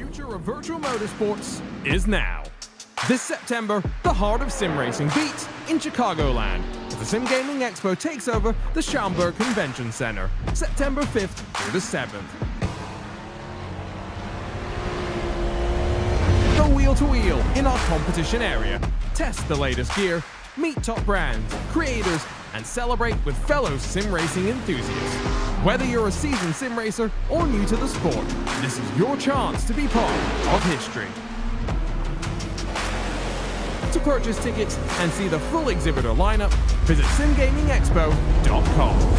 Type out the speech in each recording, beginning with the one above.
future of virtual motorsports is now. This September, the heart of sim racing beats in Chicagoland as the Sim Gaming Expo takes over the Schaumburg Convention Center, September 5th through the 7th. Go wheel to wheel in our competition area, test the latest gear, meet top brands, creators, and celebrate with fellow sim racing enthusiasts. Whether you're a seasoned sim racer or new to the sport, this is your chance to be part of history. To purchase tickets and see the full exhibitor lineup, visit simgamingexpo.com.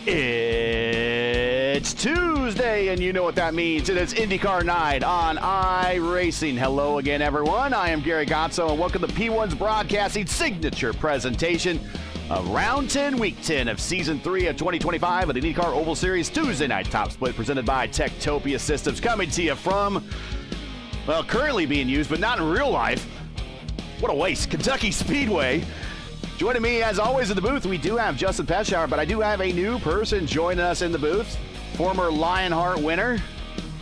It's Tuesday, and you know what that means. It is IndyCar night on iRacing. Hello again, everyone. I am Gary Gotzo, and welcome to P1's Broadcasting signature presentation of Round 10, Week 10 of Season 3 of 2025 of the IndyCar Oval Series Tuesday night top split presented by Topia Systems, coming to you from, well, currently being used, but not in real life. What a waste. Kentucky Speedway. Joining me, as always, in the booth, we do have Justin Petschauer, but I do have a new person joining us in the booth. Former Lionheart winner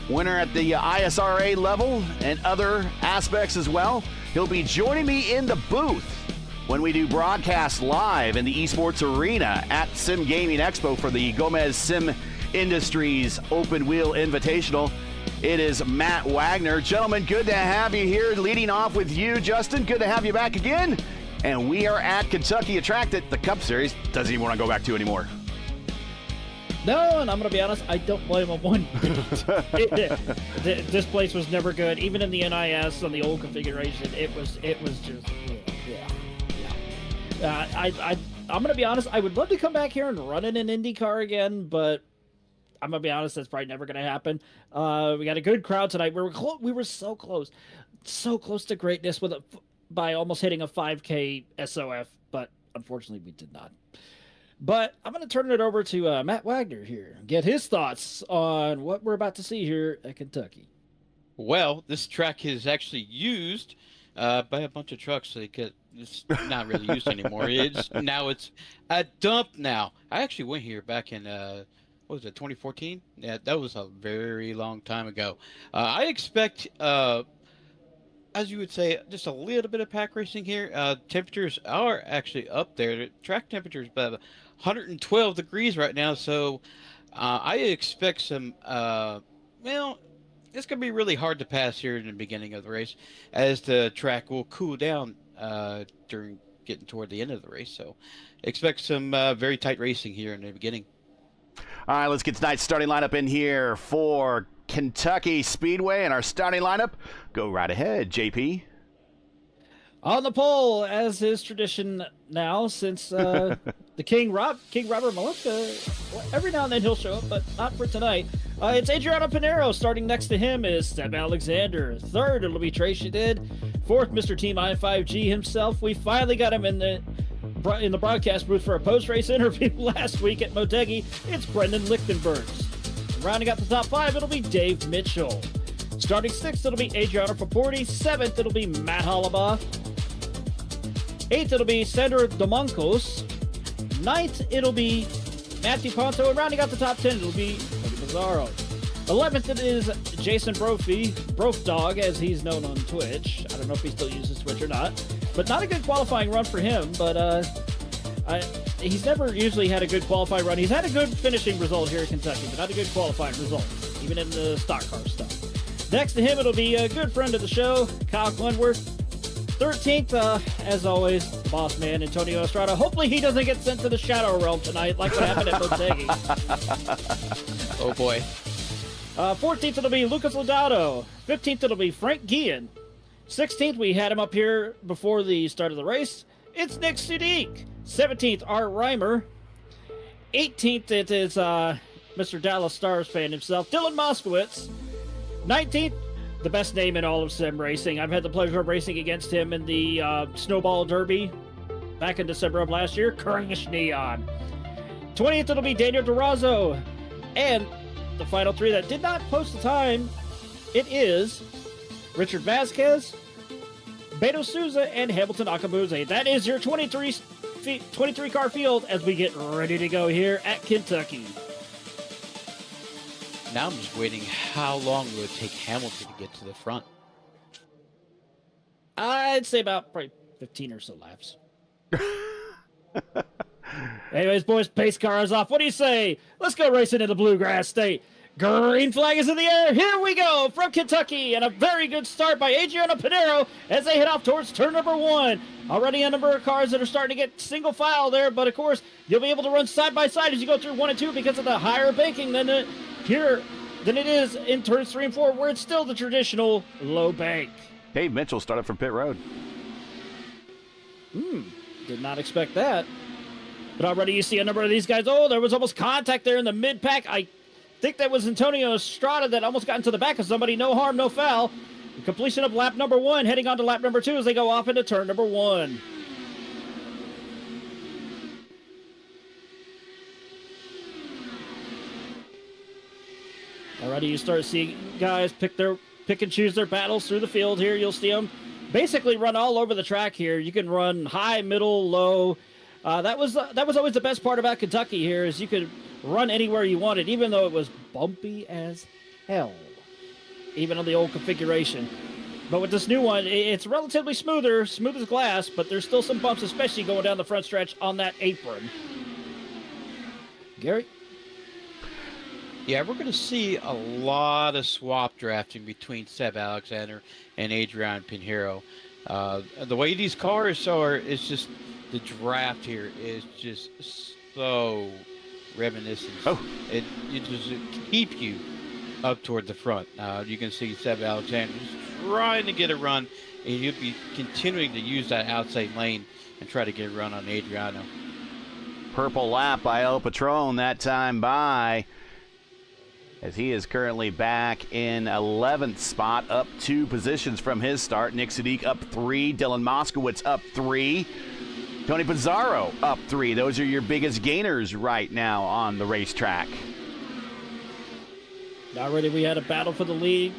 at the ISRA level and other aspects as well. He'll be joining me in the booth when we do broadcast live in the esports arena at Sim Gaming Expo for the Gomez Sim Industries Open Wheel Invitational. It is Matt Wagner. Gentlemen, good to have you here. Leading off with you, Justin. Good to have you back again. And we are at Kentucky, a track that the Cup Series doesn't even want to go back to anymore. No, and I'm going to be honest, I don't blame them one bit. This place was never good. Even in the NIS on the old configuration, it was just, I'm going to be honest, I would love to come back here and run in an IndyCar again, but I'm going to be honest, that's probably never going to happen. We got a good crowd tonight. We were so close to greatness by almost hitting a 5K SOF, but unfortunately we did not. But I'm going to turn it over to Matt Wagner here, get his thoughts on what we're about to see here at Kentucky. Well, this track is actually used by a bunch of trucks. It's not really used anymore. It's a dump now. I actually went here back in, 2014? Yeah, that was a very long time ago. I expect... as you would say, just a little bit of pack racing here. Temperatures are actually up there. The track temperature is about 112 degrees right now, so I expect some, it's going to be really hard to pass here in the beginning of the race as the track will cool down during getting toward the end of the race. So expect some very tight racing here in the beginning. All right, let's get tonight's starting lineup in here for Kentucky Speedway, and our starting lineup. Go right ahead, JP. On the pole, as is tradition now, since the King Robert Malika, every now and then he'll show up, but not for tonight. It's Adriano Pinero. Starting next to him is Seb Alexander. Third, it'll be Tracy Did. Fourth, Mr. Team I5G himself. We finally got him in the broadcast booth for a post-race interview last week at Motegi. It's Brendan Lichtenbergs. Rounding out the top five, it'll be Dave Mitchell. Starting sixth, it'll be Adriano Paporti. Seventh, it'll be Matt Hollabaugh. Eighth, it'll be Sandro Domancos. Ninth, it'll be Matthew Ponto. And rounding out the top 10, it'll be Cody Mazzaro. 11th, it is Jason Brophy, Brofdog, as he's known on Twitch. I don't know if he still uses Twitch or not. But not a good qualifying run for him, but he's never usually had a good qualifying run. He's had a good finishing result here at Kentucky, but not a good qualifying result, even in the stock car stuff. Next to him, it'll be a good friend of the show, Kyle Glenworth. 13th, as always, the boss man, Antonio Estrada. Hopefully he doesn't get sent to the Shadow Realm tonight, like what happened at Motegi. Oh, boy. 14th, it'll be Lucas Lodato. 15th, it'll be Frank Guillen. 16th, we had him up here before the start of the race. it's Nick Sudik. 17th, Art Reimer. 18th, it is Mr. Dallas Stars fan himself, Dylan Moskowitz. 19th, the best name in all of sim racing. I've had the pleasure of racing against him in the Snowball Derby back in December of last year. Crash Neon. 20th, it'll be Daniel Durazo. And the final three that did not post the time, it is Richard Vasquez, Beto Souza, and Hamilton Akabuze. That is your 23 car field as we get ready to go here at Kentucky. Now I'm just waiting how long will it take Hamilton to get to the front. I'd say about probably 15 or so laps. Anyways, boys, pace car is off. What do you say? Let's go racing in the Bluegrass State. Green flag is in the air. Here we go from Kentucky, and a very good start by Adriano Pinero as they head off towards turn number 1. Already a number of cars that are starting to get single file there, but of course you'll be able to run side by side as you go through 1 and 2 because of the higher banking than it is in turns 3 and 4, where it's still the traditional low bank. Dave Mitchell started from pit road. Did not expect that. But already you see a number of these guys. Oh, there was almost contact there in the mid-pack. I think that was Antonio Estrada that almost got into the back of somebody. No harm, no foul. The completion of lap number 1, heading on to lap number 2 as they go off into turn number 1. Already you start seeing guys pick and choose their battles through the field here. You'll see them basically run all over the track here. You can run high, middle, low. That was always the best part about Kentucky here, is you could run anywhere you wanted, even though it was bumpy as hell, even on the old configuration. But with this new one, it's relatively smooth as glass, but there's still some bumps, especially going down the front stretch on that apron. Gary? Yeah, we're going to see a lot of swap drafting between Seb Alexander and Adrian Pinheiro. The way these cars are, it's just, the draft here is just so reminiscent. It just keep you up toward the front. You can see Seb Alexander just trying to get a run, and you'll be continuing to use that outside lane and try to get a run on Adriano. Purple lap by El Patron, that time by, as he is currently back in 11th spot, up 2 positions from his start. Nick Sadiq up 3, Dylan Moskowitz up 3, Tony Pizarro up 3. Those are your biggest gainers right now on the racetrack. Already we had a battle for the lead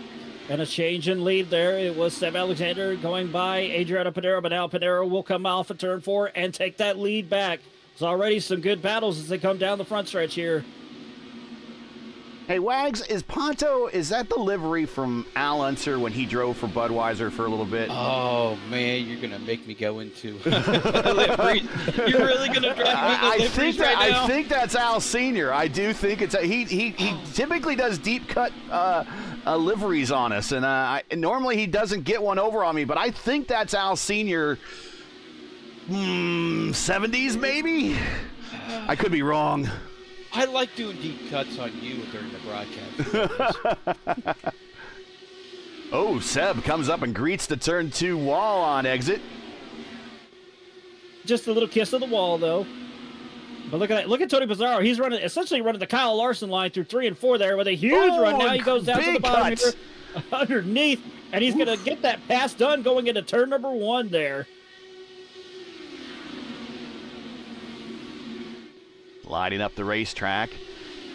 and a change in lead there. It was Seb Alexander going by Adriano Pinero, but now Pinero will come off at turn 4 and take that lead back. There's already some good battles as they come down the front stretch here. Hey, Wags, is Ponto, is that the livery from Al Unser when he drove for Budweiser for a little bit? Oh, man, you're going to make me go into liveries. You're really going to drag me to liveries right now? I think that's Al Sr. I do think it's he typically does deep cut liveries on us, and normally he doesn't get one over on me, but I think that's Al Sr. 70s maybe? I could be wrong. I like doing deep cuts on you during the broadcast. Oh, Seb comes up and greets the turn 2 wall on exit. Just a little kiss of the wall, though. But look at that. Look at Tony Pizarro. He's essentially running the Kyle Larson line through 3 and 4 there with a huge run. Now he goes down to the bottom here, underneath, and he's going to get that pass done going into turn number 1 there. Lighting up the racetrack.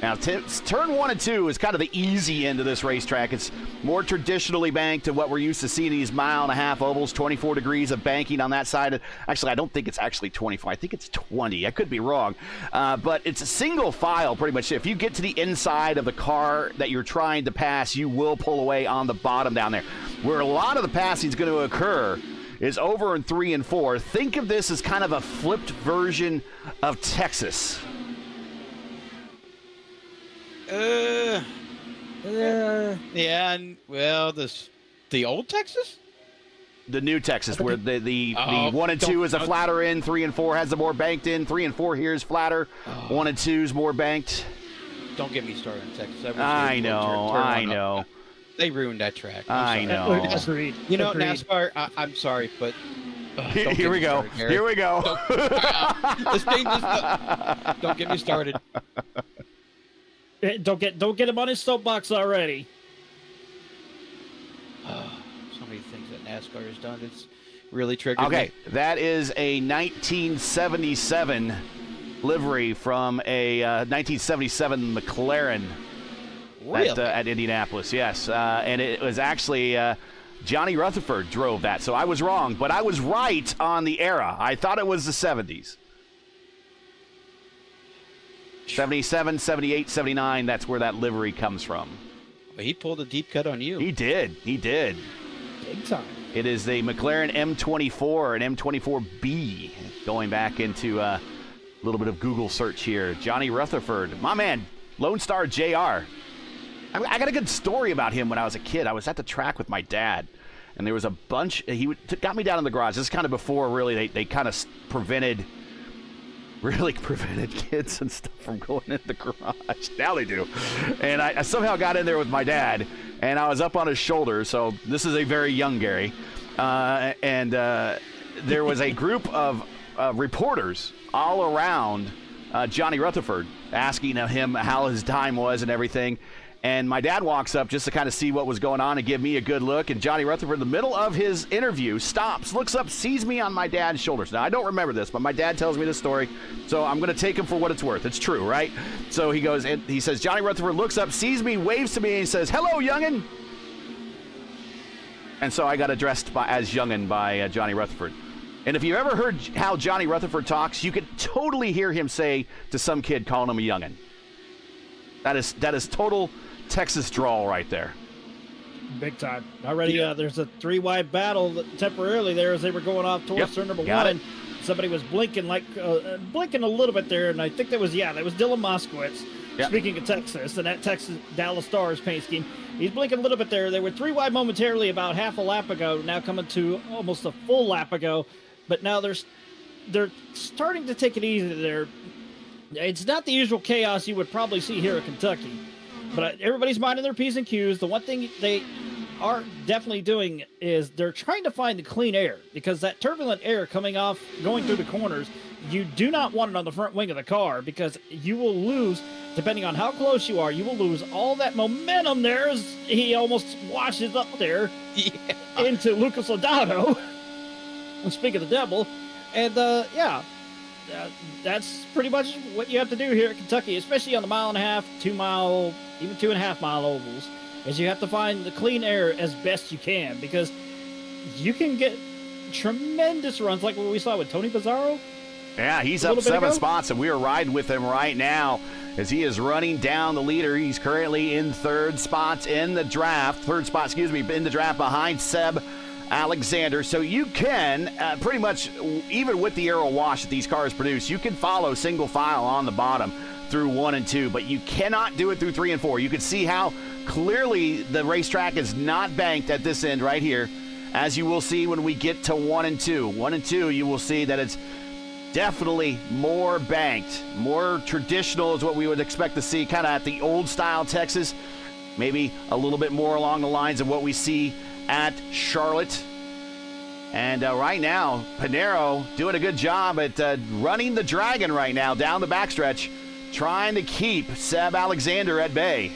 Now, turn 1 and 2 is kind of the easy end of this racetrack. It's more traditionally banked to what we're used to seeing these 1.5-mile ovals, 24 degrees of banking on that side. Actually, I don't think it's actually 24. I think it's 20. I could be wrong. But it's a single file, pretty much. If you get to the inside of the car that you're trying to pass, you will pull away on the bottom down there. Where a lot of the passing is going to occur is over in 3 and 4. Think of this as kind of a flipped version of Texas. Yeah, and, well, the old Texas? The new Texas, where the 1 and 2 is a flatter in, 3 and 4 has the more banked in, 3 and 4 here is flatter, 1 and 2 is more banked. Don't get me started on Texas. I know. They ruined that track. I know. Agreed. You know, Agreed. NASCAR, I'm sorry, but Here we go. Here we go. This thing don't get me started. Don't get him on his soapbox already. So many things that NASCAR has done. It's really triggered me. Okay, that is a 1977 livery from a 1977 McLaren Really? at Indianapolis. Yes, and it was actually Johnny Rutherford drove that. So I was wrong, but I was right on the era. I thought it was the 70s. 77, 78, 79, that's where that livery comes from. But he pulled a deep cut on you. He did. Big time. It is the McLaren M24 and M24B. Going back into a little bit of Google search here. Johnny Rutherford, my man, Lone Star JR. I got a good story about him when I was a kid. I was at the track with my dad, and there was a bunch. He got me down in the garage. This is kind of before really they kind of prevented kids and stuff from going in the garage. Now they do. And I somehow got in there with my dad, and I was up on his shoulder. So this is a very young Gary. And there was a group of reporters all around Johnny Rutherford asking him how his time was and everything. And my dad walks up just to kind of see what was going on and give me a good look. And Johnny Rutherford, in the middle of his interview, stops, looks up, sees me on my dad's shoulders. Now, I don't remember this, but my dad tells me this story, so I'm going to take him for what it's worth. It's true, right? So he goes, and he says, Johnny Rutherford looks up, sees me, waves to me, and he says, "Hello, youngin'." And so I got addressed as youngin' by Johnny Rutherford. And if you've ever heard how Johnny Rutherford talks, you could totally hear him say to some kid calling him a youngin'. That is total Texas drawl right there. Big time. Already, there's a three-wide battle temporarily there as they were going off towards turn number one. And somebody was blinking blinking a little bit there, and I think that was Dylan Moskowitz. Yep. Speaking of Texas, and that Texas Dallas Stars paint scheme, he's blinking a little bit there. They were three-wide momentarily about half a lap ago, now coming to almost a full lap ago. But now they're starting to take it easy there. It's not the usual chaos you would probably see here at Kentucky. But everybody's minding their P's and Q's. The one thing they are definitely doing is they're trying to find the clean air, because that turbulent air going through the corners, you do not want it on the front wing of the car, because you will lose, depending on how close you are, you will lose all that momentum there as he almost washes up there into Lucas Lodato. Speak of the devil. And, that's pretty much what you have to do here at Kentucky, especially on the 1.5 mile, 2 mile, even 2.5 mile ovals, is you have to find the clean air as best you can, because you can get tremendous runs like what we saw with Tony Pizarro. Yeah, he's up 7 spots, and we are riding with him right now as he is running down the leader. He's currently in third spot in the draft behind Seb Alexander. So you can pretty much, even with the aero wash that these cars produce, you can follow single file on the bottom through 1 and 2, but you cannot do it through 3 and 4. You can see how clearly the racetrack is not banked at this end right here, as you will see when we get to 1 and 2. 1 and 2, you will see that it's definitely more banked, more traditional is what we would expect to see, kind of at the old style Texas, maybe a little bit more along the lines of what we see at Charlotte. And right now, Pinero doing a good job at running the dragon right now down the backstretch, trying to keep Seb Alexander at bay.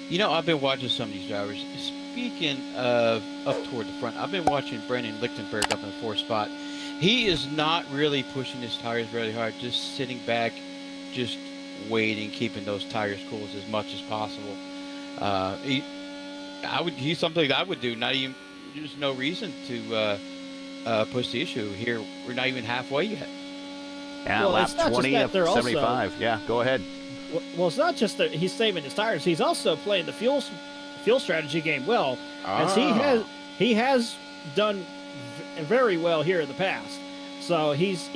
You know, I've been watching some of these drivers. Speaking of up toward the front, I've been watching Brandon Lichtenberg up in the 4th spot. He is not really pushing his tires really hard, just sitting back, just waiting, keeping those tires cool as much as possible. He's something that I would do. There's no reason to push the issue here. We're not even halfway yet. Yeah, lap 20 of 75. Yeah, go ahead. Well, it's not just that he's saving his tires. He's also playing the fuel strategy game well, as he has done very well here in the past. So he's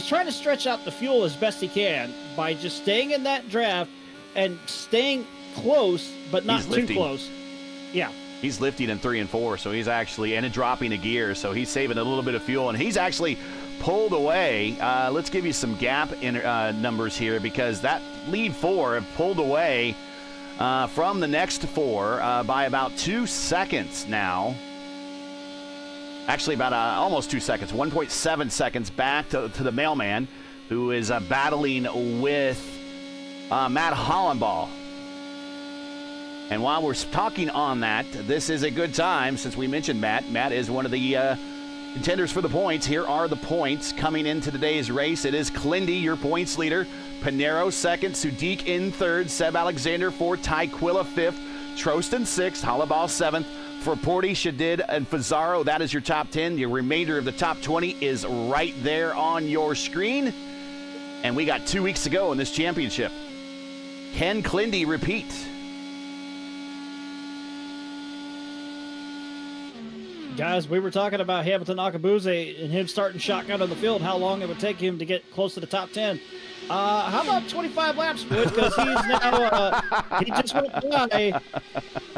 trying to stretch out the fuel as best he can by just staying in that draft and staying close, but not too close. Yeah. He's lifting in 3 and 4, so he's actually, and dropping a gear, so he's saving a little bit of fuel, and he's actually pulled away. Let's give you some gap numbers here, because that lead 4 have pulled away from the next 4 by about 2 seconds now. Actually, about almost 2 seconds, 1.7 seconds back to the mailman, who is battling with Matt Hollenbaugh. And while we're talking on that, this is a good time since we mentioned Matt. Matt is one of the contenders for the points. Here are the points coming into today's race. It is Clindy, your points leader. Pinero second, Sudik in third, Seb Alexander fourth, Tyquilla fifth, Troston sixth, Hollenbaugh seventh. For Porty, Shadid, and Fazaro, that is your top 10. The remainder of the top 20 is right there on your screen. And we got 2 weeks to go in this championship. Can Clindy repeat? Guys, we were talking about Hamilton Akabuze and him starting shotgun on the field, how long it would take him to get close to the top 10. How about 25 laps, Wood? Because he's now, he just went by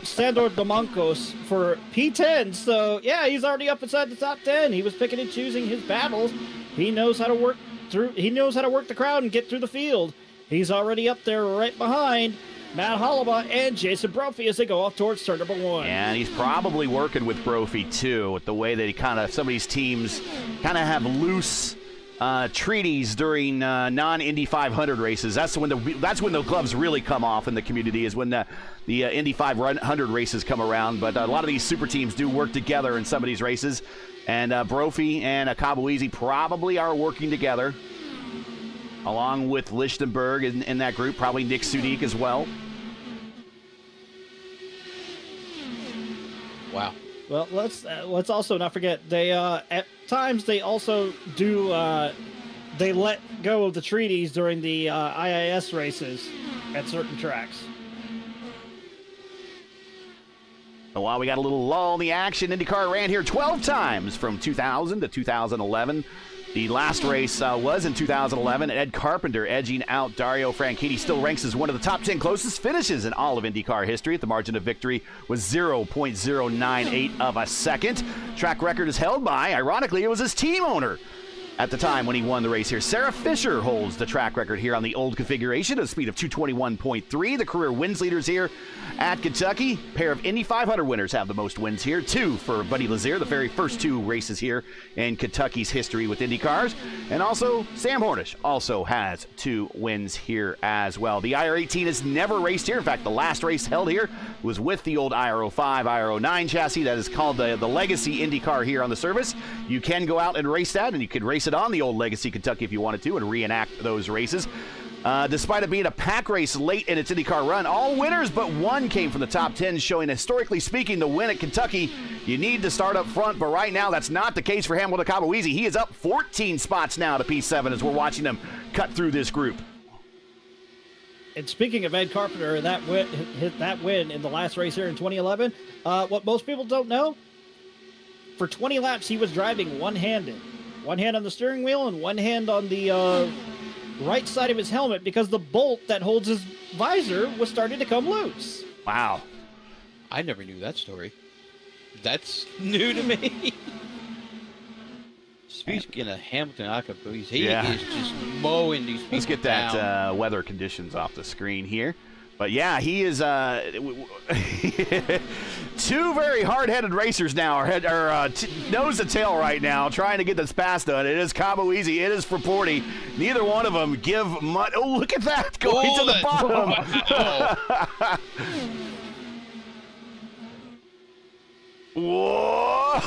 Sandor Domancos for P10. So, yeah, he's already up inside the top 10. He was picking and choosing his battles. He knows how to work the crowd and get through the field. He's already up there right behind Matt Hollenbaugh and Jason Brophy as they go off towards turn number 1. And he's probably working with Brophy, too, with the way that some of these teams kind of have loose treaties during non-Indy 500 races. That's when the gloves really come off in the community, is when the Indy 500 races come around. But a lot of these super teams do work together in some of these races. And Brophy and Akabuizi probably are working together, along with Lichtenberg in that group, probably Nick Sudik as well. Wow. Well, let's also not forget they at times they also do they let go of the treaties during the IIS races at certain tracks. While we got a little lull in the action, IndyCar ran here 12 times from 2000 to 2011. The last race was in 2011. Ed Carpenter edging out Dario Franchitti still ranks as one of the top 10 closest finishes in all of IndyCar history. The margin of victory was 0.098 of a second. Track record is held by, ironically, it was his team owner at the time when he won the race here. Sarah Fisher holds the track record here on the old configuration, a speed of 221.3. The career wins leaders here at Kentucky. Pair of Indy 500 winners have the most wins here. 2 for Buddy Lazier, the very first 2 races here in Kentucky's history with Indy cars. And also, Sam Hornish also has 2 wins here as well. The IR18 has never raced here. In fact, the last race held here was with the old IR05, IR09 chassis. That is called the Legacy Indy car here on the service. You can go out and race that, and you can race it on the old Legacy Kentucky if you wanted to and reenact those races. Despite it being a pack race late in its IndyCar run, all winners but one came from the top 10, showing, historically speaking, the win at Kentucky, you need to start up front. But right now, that's not the case for Hamilton Akabuizi. He is up 14 spots now to P7 as we're watching him cut through this group. And speaking of Ed Carpenter, that win in the last race here in 2011, what most people don't know, for 20 laps, he was driving one-handed. One hand on the steering wheel and one hand on the right side of his helmet because the bolt that holds his visor was starting to come loose. Wow. I never knew that story. That's new to me. Speaking of Hamilton Akabuizi, he is just mowing these people. Let's get that down. Weather conditions off the screen here. But yeah, he is 2 very hard-headed racers now are nose to tail right now, trying to get this pass done. It is Akabuizi, it is for Porty. Neither one of them give much. Oh, look at that going to the bottom. Whoa!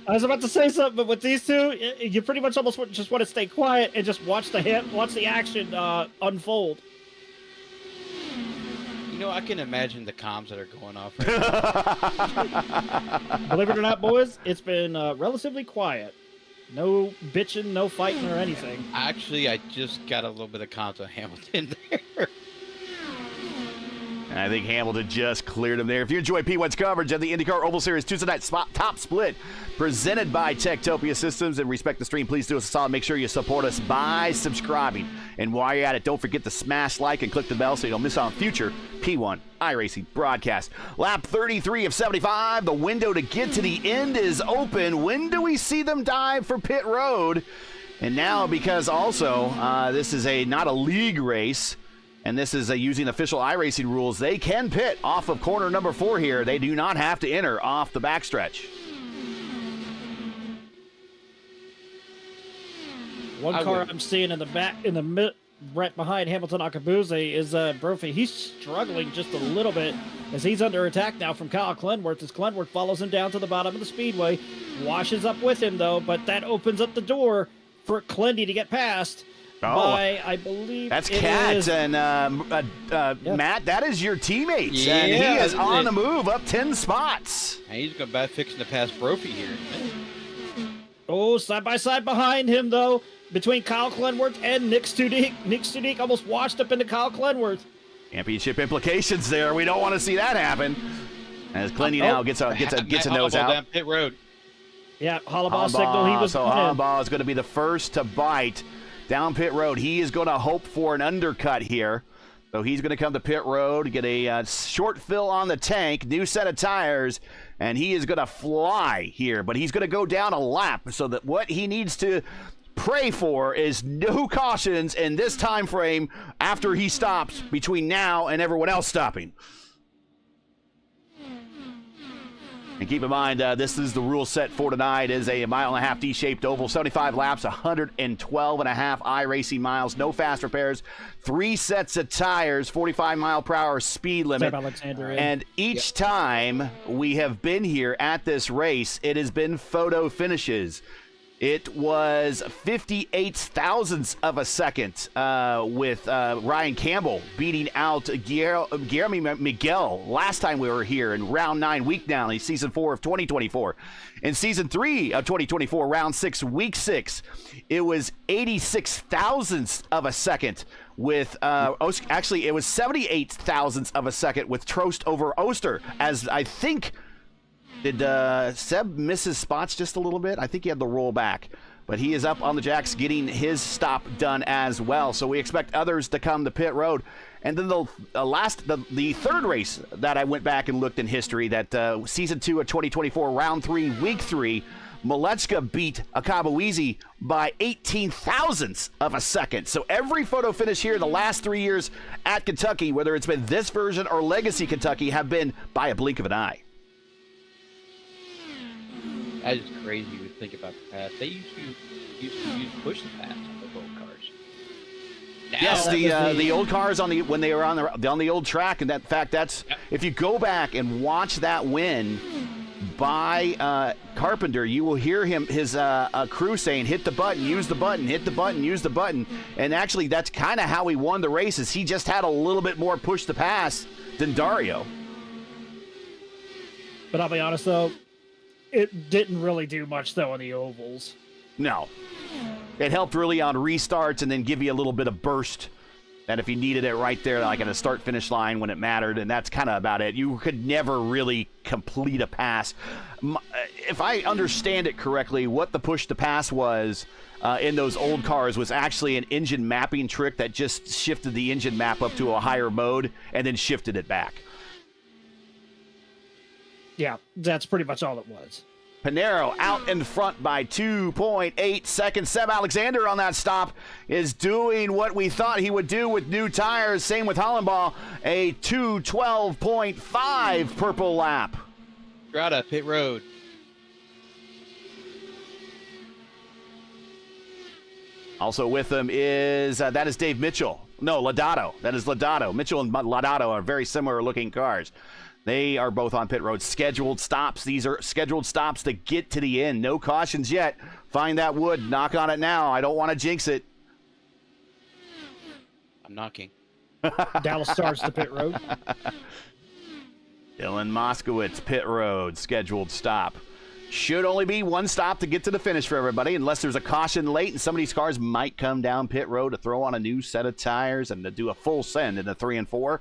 I was about to say something, but with these two, you pretty much almost just want to stay quiet and just watch the action unfold. You know, I can imagine the comms that are going off right now. Believe it or not, boys, it's been relatively quiet. No bitching, no fighting or anything. Actually, I just got a little bit of comms on Hamilton there. And I think Hamilton just cleared him there. If you enjoy P1's coverage of the IndyCar Oval Series Tuesday night top split presented by Topia Systems and respect the stream, please do us a solid. Make sure you support us by subscribing. And while you're at it, don't forget to smash like and click the bell so you don't miss out on future P1 iRacing broadcasts. Lap 33 of 75. The window to get to the end is open. When do we see them dive for pit road? And now, because also this is not a league race, and this is using official iRacing rules, they can pit off of corner number 4 here. They do not have to enter off the backstretch. One car I'm seeing in the back, right behind Hamilton Akabuze is Brophy. He's struggling just a little bit as he's under attack now from Kyle Clenworth, as Clenworth follows him down to the bottom of the speedway, washes up with him though, but that opens up the door for Clendy to get past by, I believe that's it Kat is. and Matt, that is your teammate, and he is on the move up 10 spots. And he's going to be fixing to pass Brophy here. Oh, side by side behind him though, between Kyle Clenworth and Nick Studik. Nick Studik almost washed up into Kyle Clenworth. Championship implications there. We don't want to see that happen. As Clendy now gets a nose out. Down pit road. Yeah, Hollabaugh signal. He was so Hollabaugh is going to be the first to bite down pit road. He is going to hope for an undercut here. So he's going to come to pit road, get a short fill on the tank, new set of tires, and he is going to fly here. But he's going to go down a lap, so that what he needs to pray for is no cautions in this time frame after he stops between now and everyone else stopping. And keep in mind, this is the rule set for tonight. It is a 1.5 mile D-shaped oval, 75 laps, 112.5 iRacing miles, no fast repairs, 3 sets of tires, 45 mile per hour speed limit. And each time we have been here at this race, it has been photo finishes. It was 58 thousandths of a second with Ryan Campbell beating out Jeremy Miguel last time we were here in round 9, week 9, in season 4 of 2024. In season 3 of 2024, round 6, week 6, it was 86 thousandths of a second with, actually, it was 78 thousandths of a second with Trost over Oster, as I think. Did Seb miss his spots just a little bit? I think he had the roll back. But he is up on the jacks getting his stop done as well. So we expect others to come to pit road. And then the third race that I went back and looked in history, that season 2 of 2024, round 3, week 3, Malechka beat Akabuizi by 18 thousandths of a second. So every photo finish here in the last 3 years at Kentucky, whether it's been this version or Legacy Kentucky, have been by a blink of an eye. That is crazy to think about the past. They used to use push the pass on the old cars. Now, yes, the old cars when they were on the old track, and that's if you go back and watch that win by Carpenter, you will hear his crew saying, "Hit the button, use the button, hit the button, use the button," and actually that's kind of how he won the races. He just had a little bit more push to pass than Dario. But I'll be honest though, it didn't really do much, though, on the ovals. No. It helped really on restarts and then give you a little bit of burst. And if you needed it right there, like at a start-finish line when it mattered, and that's kind of about it. You could never really complete a pass. If I understand it correctly, what the push-to-pass was in those old cars was actually an engine mapping trick that just shifted the engine map up to a higher mode and then shifted it back. Yeah, that's pretty much all it was. Pinero out in front by 2.8 seconds. Seb Alexander on that stop is doing what we thought he would do with new tires. Same with Hollenbaugh, a 2:12.5 purple lap. Strada, pit road. Also with him is, that is Dave Mitchell. No, Lodato. That is Lodato. Mitchell and Lodato are very similar looking cars. They are both on pit road. Scheduled stops. These are scheduled stops to get to the end. No cautions yet. Find that wood. Knock on it now. I don't want to jinx it. I'm knocking. Dallas Stars to pit road. Dylan Moskowitz, pit road. Scheduled stop. Should only be one stop to get to the finish for everybody, unless there's a caution late and some of these cars might come down pit road to throw on a new set of tires and to do a full send in the 3 and 4.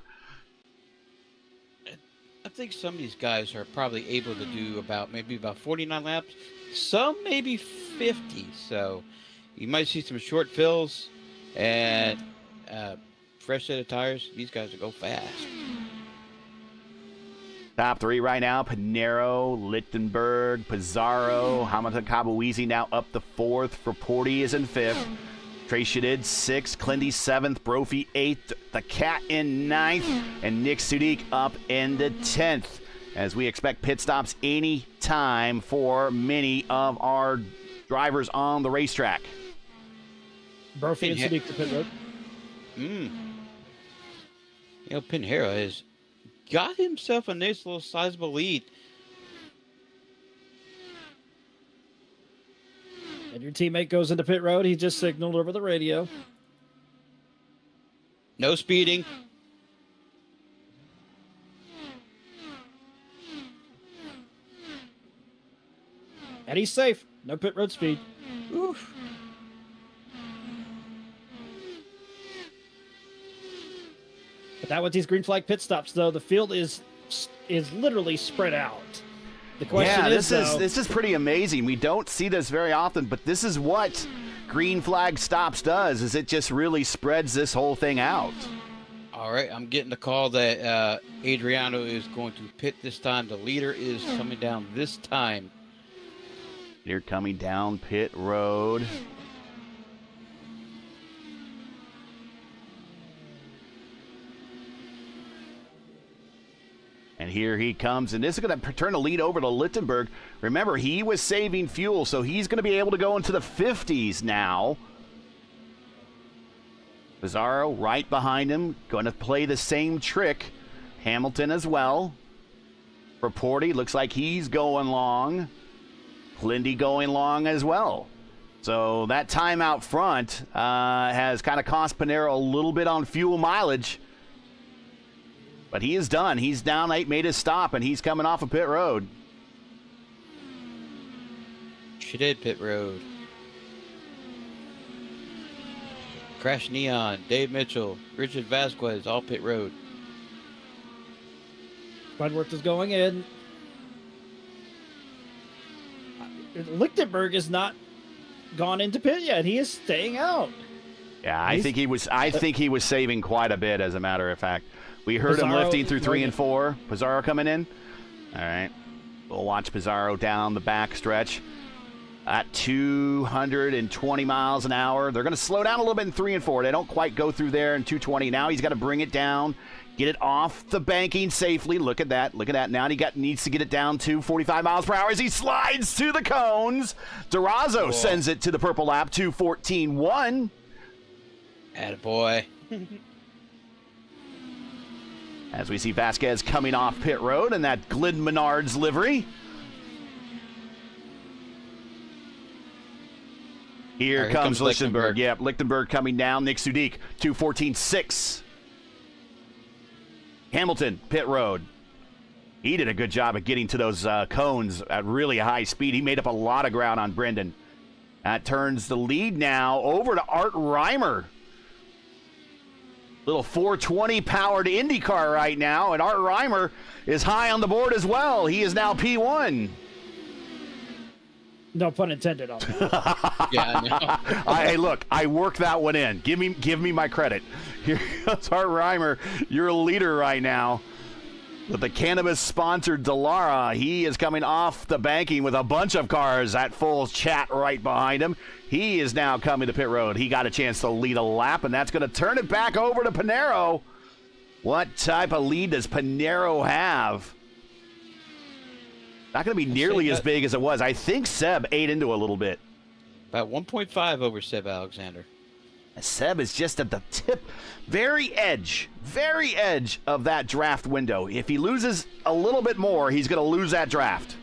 I think some of these guys are probably able to do maybe about 49 laps. Some maybe 50. So you might see some short fills and fresh set of tires. These guys will go fast. Top 3 right now: Pinero, Lichtenberg, Pizarro, Hamilton Kabuizi now up the 4th. Fraporti is in 5th. Trey Shadid 6th, Clindy 7th, Brophy 8th, the Cat in 9th, and Nick Sudik up in the 10th. As we expect pit stops any time for many of our drivers on the racetrack. Brophy and Sadiq to pit road. You know, Pinheiro has got himself a nice little sizable lead. And your teammate goes into pit road. He just signaled over the radio. No speeding. And he's safe. No pit road speed. Oof. But now with these green flag pit stops, though, the field is literally spread out. The question this is pretty amazing. We don't see this very often, but this is what green flag stops does, is it just really spreads this whole thing out. All right, I'm getting the call that Adriano is going to pit this time. The leader is coming down this time. They're coming down pit road. And here he comes, and this is going to turn the lead over to Littenberg. Remember, he was saving fuel, so he's going to be able to go into the 50s now. Pizarro right behind him, going to play the same trick. Hamilton as well. Raporti looks like he's going long. Clindy going long as well. So that time out front has kind of cost Pinheiro a little bit on fuel mileage. But he is done. He's down 8, made his stop, and he's coming off of pit road. She did pit road. Crash Neon, Dave Mitchell, Richard Vasquez, all pit road. Budworth is going in. Lichtenberg is not gone into pit yet. He is staying out. Yeah, I think he was saving quite a bit, as a matter of fact. We heard Pizarro him lifting through 3 and 4. Pizarro coming in. All right. We'll watch Pizarro down the back stretch at 220 miles an hour. They're going to slow down a little bit in 3 and 4. They don't quite go through there in 220. Now he's got to bring it down, get it off the banking safely. Look at that. Look at that. Now he needs to get it down to 45 miles per hour as he slides to the cones. Durazo sends it to the purple lap, 2:14.1. Attaboy. As we see Vasquez coming off pit road in that Glyn Menard's livery. Here comes Lichtenberg. Yep, Lichtenberg coming down. Nick Sudik, 2:14.6. Hamilton, pit road. He did a good job of getting to those cones at really high speed. He made up a lot of ground on Brendan. That turns the lead now over to Art Reimer. Little 420 powered IndyCar right now, and Art Reimer is high on the board as well. He is now P1. No pun intended on that. Yeah, I know. Hey, look, I worked that one in. Give me my credit. Here goes Art Reimer, your leader right now. With the cannabis-sponsored Dallara, he is coming off the banking with a bunch of cars at full chat right behind him. He is now coming to pit road. He got a chance to lead a lap, and that's going to turn it back over to Pinheiro. What type of lead does Pinheiro have? Not going to be nearly as big as it was. I think Seb ate into a little bit. About 1.5 over Seb Alexander. Seb is just at the tip, very edge of that draft window. If he loses a little bit more, he's going to lose that draft.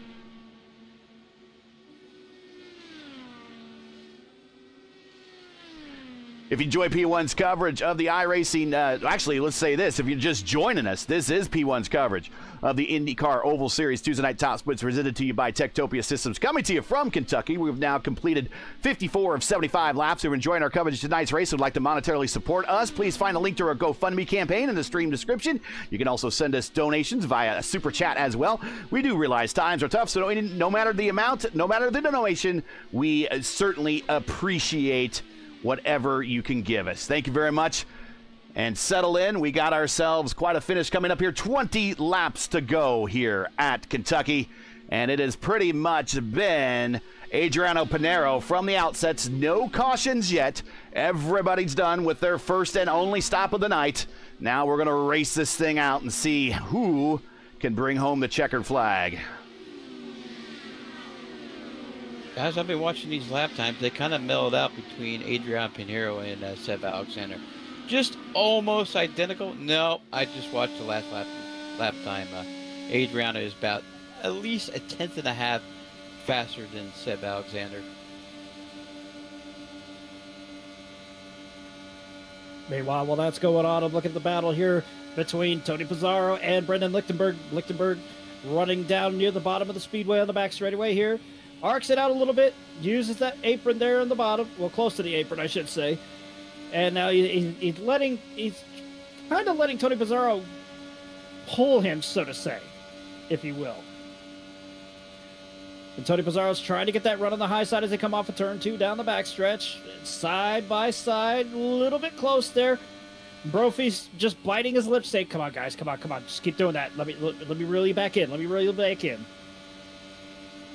If you enjoy P1's coverage of the iRacing, actually, let's say this. If you're just joining us, this is P1's coverage of the IndyCar Oval Series Tuesday Night Top Splits presented to you by Topia Systems. Coming to you from Kentucky, we've now completed 54 of 75 laps. If you're enjoying our coverage of tonight's race and would like to monetarily support us, please find a link to our GoFundMe campaign in the stream description. You can also send us donations via a super chat as well. We do realize times are tough, so no matter the amount, no matter the donation, we certainly appreciate whatever you can give us. Thank you very much. And settle in. We got ourselves quite a finish coming up here. 20 laps to go here at Kentucky. and it has pretty much been Adriano Pinero from the outsets. No cautions yet. Everybody's done with their first and only stop of the night. Now we're going to race this thing out and see who can bring home the checkered flag. Guys, I've been watching these lap times. They kind of mellowed out between Adrian Pinheiro and Seb Alexander. Just almost identical. No, I just watched the last lap time. Adriano is about at least a tenth and a half faster than Seb Alexander. Meanwhile, while that's going on, I'm looking at the battle here between Tony Pizarro and Brendan Lichtenberg. Lichtenberg running down near the bottom of the speedway on the back straightaway here. Arcs it out a little bit, uses that apron there on the bottom. Well, close to the apron, I should say. And now he's kind of letting Tony Pizarro pull him, so to say, if you will. And Tony Pizarro's trying to get that run on the high side as they come off of turn 2 down the backstretch. Side by side, a little bit close there. Brophy's just biting his lips saying, come on, guys, come on. Just keep doing that. Let me reel you back in.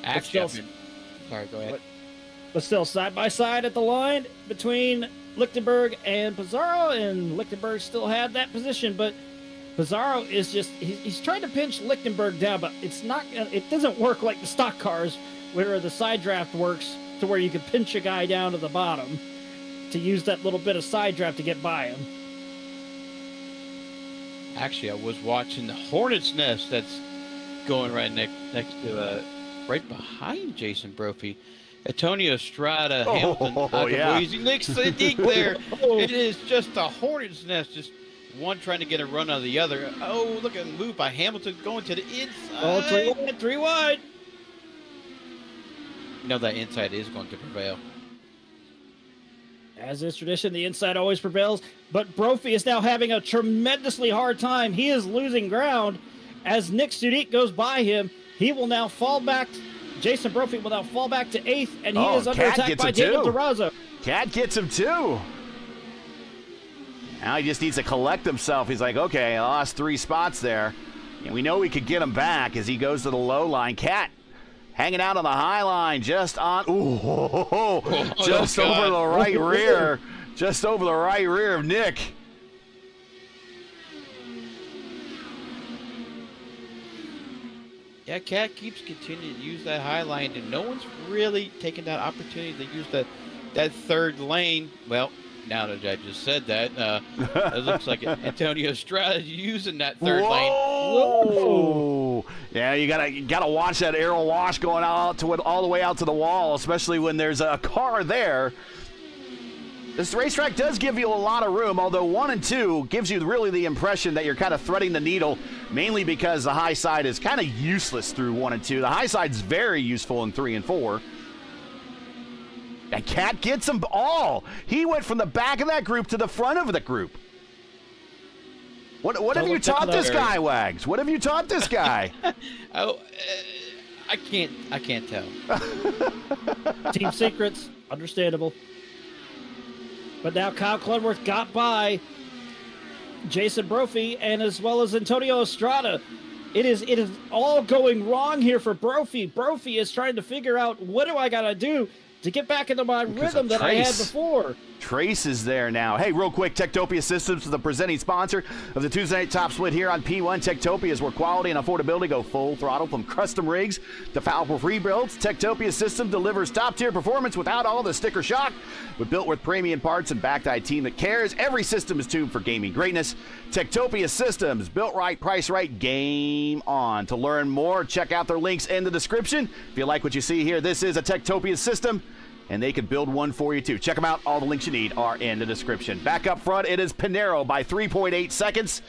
Actually, sorry, go ahead. But still, side by side at the line between Lichtenberg and Pizarro, and Lichtenberg still had that position, but Pizarro is just, he's trying to pinch Lichtenberg down, but it doesn't work like the stock cars where the side draft works to where you can pinch a guy down to the bottom to use that little bit of side draft to get by him. Actually, I was watching the Hornet's Nest that's going right next to, right behind Jason Brophy. Antonio Estrada, Hamilton, Boise, Nick Sadiq there. It is just a Hornet's Nest, just one trying to get a run out of the other. Oh, look at the move by Hamilton going to the inside. Oh, three wide. You know that inside is going to prevail. As is tradition, the inside always prevails, but Brophy is now having a tremendously hard time. He is losing ground as Nick Sadiq goes by him. He will now fall back. Jason Brophy will now fall back to 8th, and he is under attack by Jacob Durazo. Cat gets him too. Now he just needs to collect himself. He's like, okay, I lost 3 spots there. And we know we could get him back as he goes to the low line. Cat hanging out on the high line, just on, just over the right rear. Just over the right rear of Nick. Yeah, Cat keeps continuing to use that high line, and no one's really taking that opportunity to use that third lane. Well, now that I just said that, it looks like Antonio Estrada using that third lane. Whoa! Yeah, you gotta watch that aero wash going out to all the way out to the wall, especially when there's a car there. This racetrack does give you a lot of room, although 1 and 2 gives you really the impression that you're kind of threading the needle, mainly because the high side is kind of useless through 1 and 2. The high side's very useful in 3 and 4. And Cat gets them all. He went from the back of that group to the front of the group. What have you taught this guy, Wags? What have you taught this guy? I can't tell. Team secrets, understandable. But now Kyle Clenworth got by Jason Brophy and as well as Antonio Estrada. It is all going wrong here for Brophy. Brophy is trying to figure out, what do I got to do to get back into my rhythm that I had before? Trace is there now. Hey, real quick, Topia Systems is the presenting sponsor of the Tuesday Night Top Split here on P1. Topia is where quality and affordability go full throttle, from custom rigs to powerful rebuilds. Topia System delivers top-tier performance without all the sticker shock. With built with premium parts and backed by a team that cares, every system is tuned for gaming greatness. Topia Systems, built right, price right, game on. To learn more, check out their links in the description. If you like what you see here, this is a Topia system, and they can build one for you too. Check them out. All the links you need are in the description. Back up front, it is Pinero by 3.8 seconds.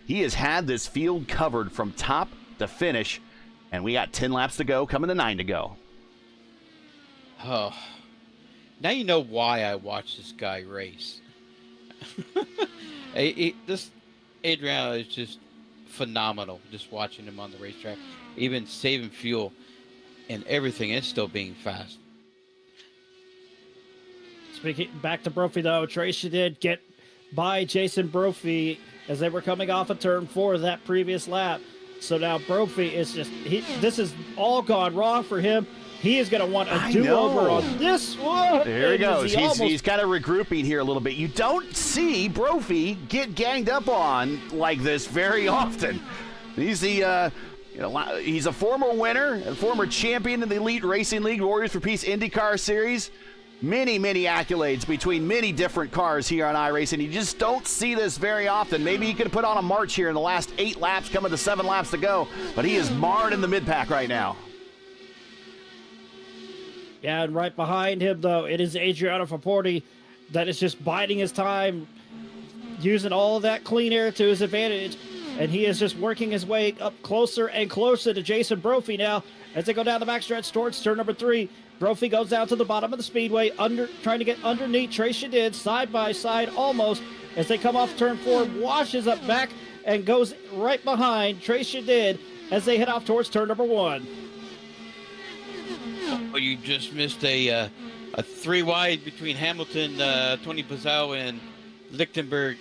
He has had this field covered from top to finish, and we got 10 laps to go, coming to 9 to go. Oh, now you know why I watch this guy race. This Adriano is just phenomenal, just watching him on the racetrack, even saving fuel and everything, and still being fast. Speaking back to Brophy, though, Tracy did get by Jason Brophy as they were coming off of turn 4 of that previous lap. So now Brophy is just, this is all gone wrong for him. He is going to want a do-over on this one. There he goes. He's kind of regrouping here a little bit. You don't see Brophy get ganged up on like this very often. He's the, he's a former winner, a former champion in the Elite Racing League, Warriors for Peace IndyCar Series. Many, many accolades between many different cars here on iRacing. You just don't see this very often. Maybe he could have put on a march here in the last 8 laps, coming to 7 laps to go, but he is marred in the mid-pack right now. Yeah, and right behind him, though, it is Adriano Faporti that is just biding his time, using all of that clean air to his advantage, and he is just working his way up closer and closer to Jason Brophy now as they go down the backstretch towards turn number 3. Brophy goes down to the bottom of the speedway, trying to get underneath Trace Shadid, side by side almost, as they come off turn 4, washes up back and goes right behind Trace Shadid as they head off towards turn number 1. Oh, you just missed a 3 wide between Hamilton, Tony Pizarro, and Lichtenberg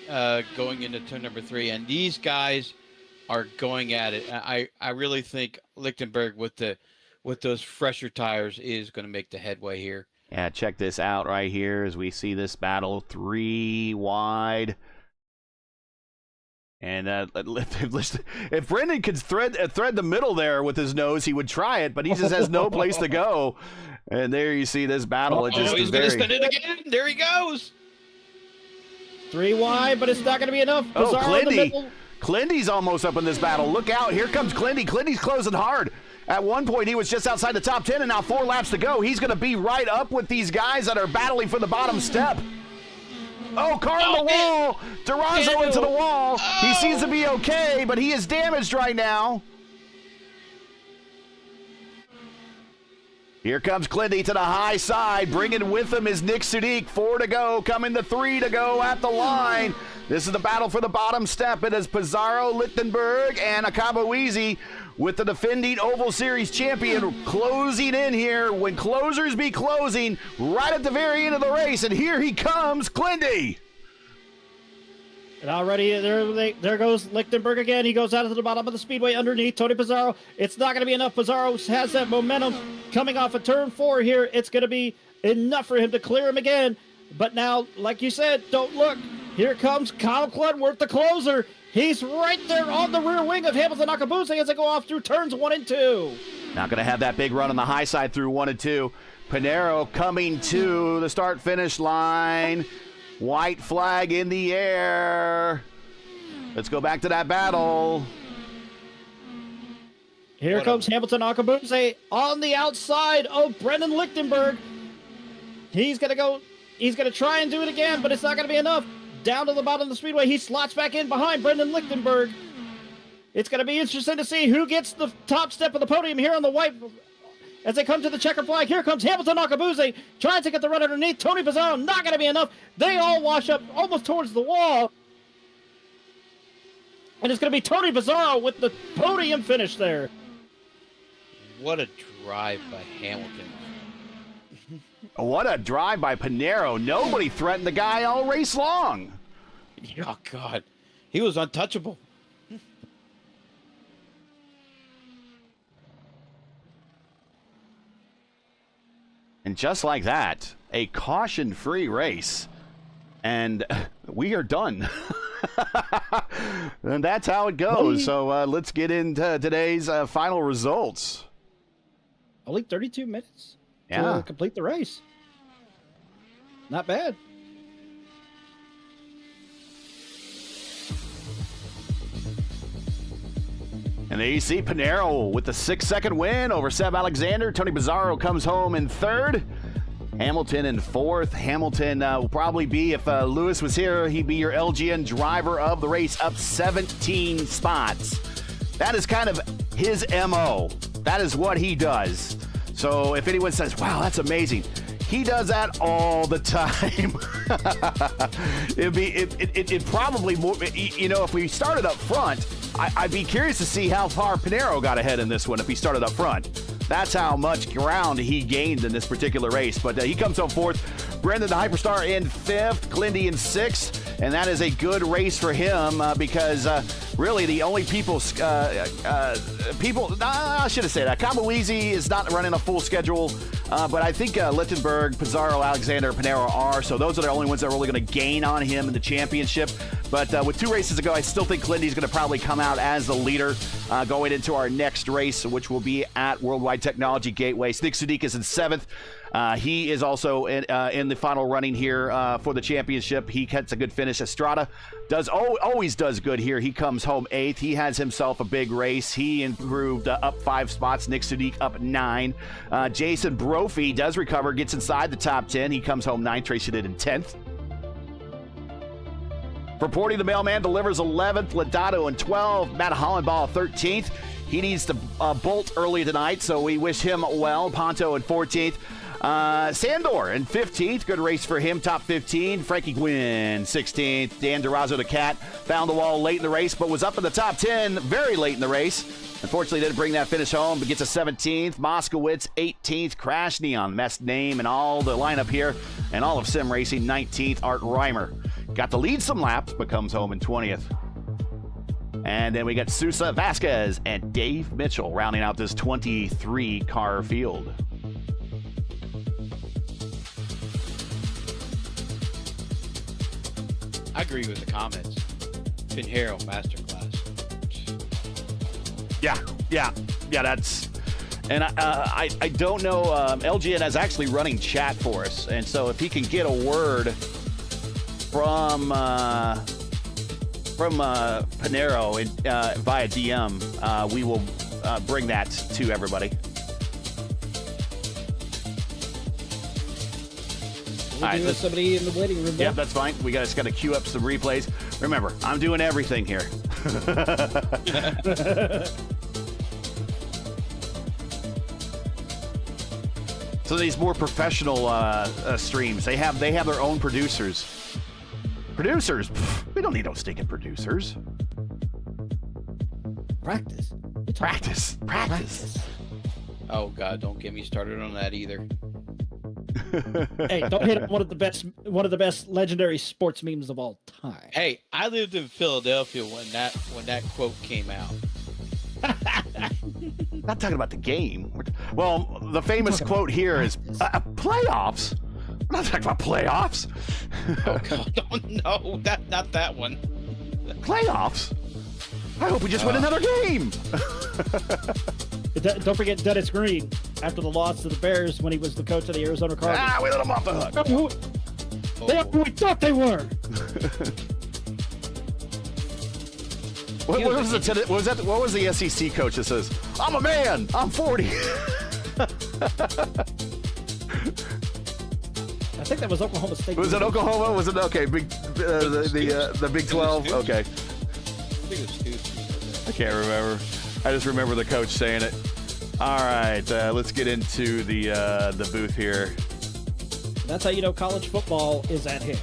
going into turn number 3, and these guys are going at it. I really think Lichtenberg with those fresher tires is going to make the headway here. Yeah, check this out right here as we see this battle 3 wide. And if Brendan could thread the middle there with his nose, he would try it, but he just has no place to go. And there you see this battle. It just he's going to spin it again. There he goes. 3 wide, but it's not going to be enough. Oh, Clindy. Clindy's almost up in this battle. Look out. Here comes Clindy. Clindy's closing hard. At one point, he was just outside the top 10, and now 4 laps to go. He's going to be right up with these guys that are battling for the bottom step. Oh, car on the wall. Durazzo into the wall. He seems to be okay, but he is damaged right now. Here comes Clindy to the high side. Bringing with him is Nick Sadiq. 4 to go, coming to 3 to go at the line. This is the battle for the bottom step. It is Pizarro, Lichtenberg, and Akabuizi with the defending Oval Series champion closing in here when closers be closing right at the very end of the race. And here he comes, Clindy. And already there goes Lichtenberg again. He goes out to the bottom of the speedway underneath Tony Pizarro. It's not going to be enough. Pizarro has that momentum coming off of turn 4 here. It's going to be enough for him to clear him again. But now, like you said, don't look. Here comes Kyle Clunworth, the closer. He's right there on the rear wing of Hamilton Akabusi as they go off through turns 1 and 2. Not going to have that big run on the high side through 1 and 2. Pinero coming to the start-finish line. White flag in the air. Let's go back to that battle. Here comes Hamilton Akabusi on the outside of Brendan Lichtenberg. He's going to try and do it again, but it's not going to be enough. Down to the bottom of the speedway, he slots back in behind Brendan Lichtenberg. It's going to be interesting to see who gets the top step of the podium here on the white. As they come to the checker flag, here comes Hamilton Akabusi trying to get the run underneath. Tony Pizarro, not going to be enough. They all wash up almost towards the wall. And it's going to be Tony Pizarro with the podium finish there. What a drive by Hamilton. What a drive by Pinero. Nobody threatened the guy all race long. Oh, God. He was untouchable. And just like that, a caution-free race. And we are done. And that's how it goes. So let's get into today's final results. Only 32 minutes to complete the race. Not bad. And there you see Pinero with the 6-second win over Seb Alexander. Tony Pizarro comes home in 3rd. Hamilton in 4th. Hamilton will probably be, if Lewis was here, he'd be your LGN driver of the race, up 17 spots. That is kind of his MO. That is what he does. So if anyone says, wow, that's amazing, he does that all the time. It'd probably more, you know, if we started up front, I'd be curious to see how far Pinero got ahead in this one if he started up front. That's how much ground he gained in this particular race. But he comes home 4th. Brendan the Hyperstar in 5th. Clindy in 6th. And that is a good race for him because really the only people, I should have said that. Kamalizi is not running a full schedule, but I think Lichtenberg, Pizarro, Alexander, Pinero are, so those are the only ones that are really going to gain on him in the championship. But with 2 races to go, I still think Lindy's going to probably come out as the leader going into our next race, which will be at Worldwide Technology Gateway. Snik Sudik is in 7th. He is also in the final running here for the championship. He gets a good finish. Estrada always does good here. He comes home 8th. He has himself a big race. He improved up 5 spots. Nick Sudik up 9. Jason Brophy does recover, gets inside the top 10. He comes home 9th. Tracy did in 10th. Reporting the mailman delivers 11th. Lodato in 12th. Matt Hollenball 13th. He needs to bolt early tonight, so we wish him well. Ponto in 14th. Sandor in 15th. Good race for him. Top 15. Frankie Gwynn 16th. Dan Durazo the Cat found the wall late in the race, but was up in the top 10 very late in the race. Unfortunately, didn't bring that finish home, but gets a 17th. Moskowitz 18th. Crash Neon, best name in all the lineup here, and all of sim racing 19th. Art Reimer got to lead some laps, but comes home in 20th. And then we got Sousa Vasquez and Dave Mitchell rounding out this 23-car field. I agree with the comments. Pinheiro masterclass. Yeah. That's, and I don't know. LGN is actually running chat for us, and so if he can get a word from Pinheiro via DM, we will bring that to everybody. There's somebody in the waiting room. Yep, that's fine. We just got to queue up some replays. Remember, I'm doing everything here. So these more professional streams, they have their own producers. Producers? Pff, we don't need no stinking producers. Practice. Practice. Oh God, don't get me started on that either. Hey, don't hit on one of the best legendary sports memes of all time. Hey, I lived in Philadelphia when that quote came out. Not talking about the game. Well, the famous quote here is playoffs. We're not talking about playoffs. Oh God, no, not that one. Playoffs? I hope we just win another game. Don't forget Dennis Green after the loss to the Bears when he was the coach of the Arizona Cardinals. We let him off the hook. They are who we thought they were. What was the SEC coach that says, "I'm a man. I'm 40." I think that was Oklahoma State. Was it Oklahoma? Was it okay? The Big 12. Okay. I think it was Tues. I can't remember. I just remember the coach saying it. All right, let's get into the booth here. That's how you know college football is at hand.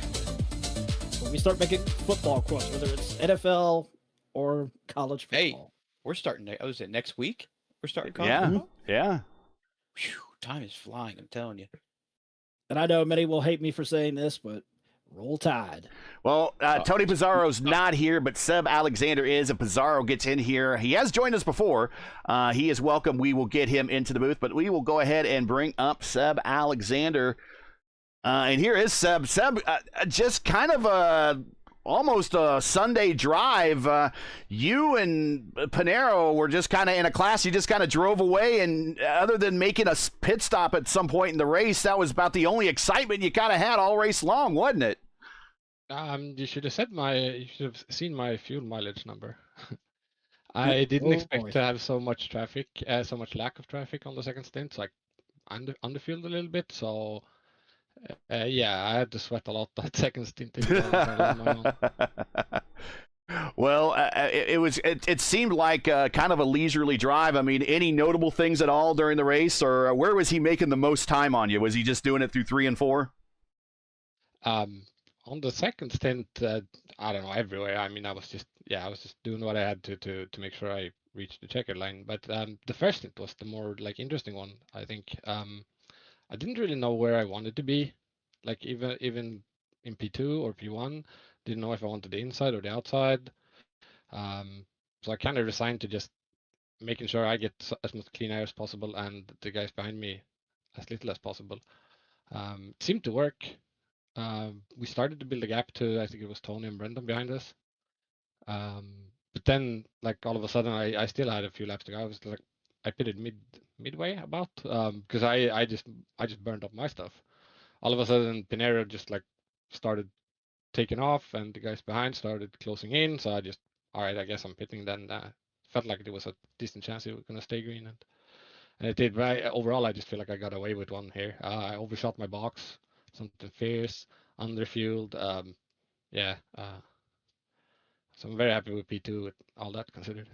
When we start making football quotes, whether it's NFL or college football. Hey, we're starting. Was it next week? We're starting college football? Yeah. Whew, time is flying. I'm telling you. And I know many will hate me for saying this, but roll Tide. Well, Tony Pizarro's not here, but Seb Alexander is, and Pizarro gets in here. He has joined us before. He is welcome. We will get him into the booth, but we will go ahead and bring up Seb Alexander. And here is Seb. Seb, just kind of almost a Sunday drive. You and Pinheiro were just kind of in a class. You just kind of drove away, and other than making a pit stop at some point in the race, that was about the only excitement you kind of had all race long, wasn't it? You should have seen my fuel mileage number. I didn't expect to have so much traffic, so much lack of traffic on the second stint. So I underfueled a little bit. So yeah, I had to sweat a lot that second stint. Well, it seemed like kind of a leisurely drive. I mean, any notable things at all during the race, or where was he making the most time on you? Was he just doing it through 3 and 4? On the second stint, I don't know, everywhere. I mean, I was just doing what I had to make sure I reached the checkered line. But the first stint was the more like interesting one, I think. I didn't really know where I wanted to be, like even in P2 or P1, didn't know if I wanted the inside or the outside. So I kind of resigned to just making sure I get as much clean air as possible and the guys behind me as little as possible. It seemed to work. We started to build a gap to, I think it was Tony and Brendan behind us. But then, like, all of a sudden, I still had a few laps to go. I was like, I pitted midway about, because I just burned up my stuff. All of a sudden, Pinero just like started taking off, and the guys behind started closing in. So I just, all right, I guess I'm pitting then. Felt like there was a decent chance it was gonna stay green, and it did. But overall, I just feel like I got away with one here. I overshot my box, something fierce, underfueled. Yeah. So I'm very happy with P2 with all that considered.